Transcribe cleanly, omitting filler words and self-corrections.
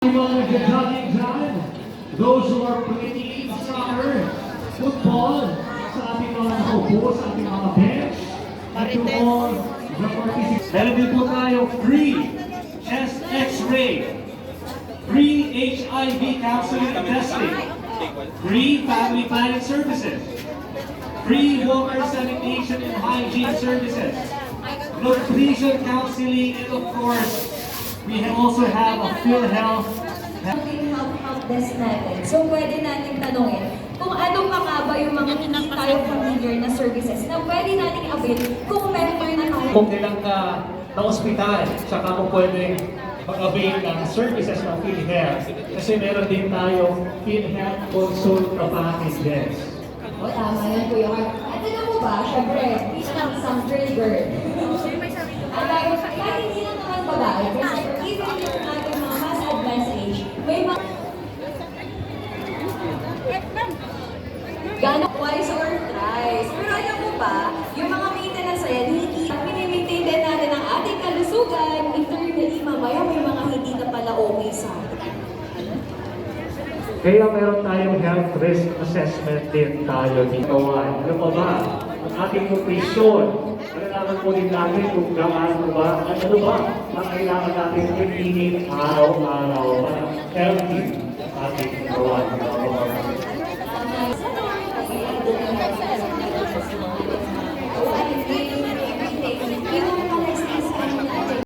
Mga jogging dyan, those who are playing soccer, football, sa ating mga nakaupo, sa ating mga bench, and to all the participants. Meron din po tayo free chest x-ray, free HIV counseling and testing, free family planning services, free water sanitation and hygiene services, nutrition counseling, and of course, we also have a PhilHealth help desk natin. So, pwede natin tanongin kung ano pa nga ba yung mga hindi tayo familiar na services na pwede natin avail kung member na tayo. Kung kailang ka na ospital, tsaka kung pwede mag-avail ng services ng PhilHealth. Kasi meron din tayong PhilHealth Consult Package Desk. O, tama yan po yung at alam mo ba, syempre, isang girl girl. At kahit hindi lang naman babae, kasi even yung ating mga mas advanced age, may mga gano'n twice or thrice. Pero alam mo ba, yung mga maintenance ayan, hindi mini-maintain din natin ang ating kalusugan. Internally, mamaya may mga hindi na pala okay sa atin. Kaya meron tayong health risk assessment din tayo dito. Ano pa ba? Ang ating nutrition. Malalaman po din natin kung gaano ba at ano ba ang kailangan natin i-maintain araw-araw para healthy ating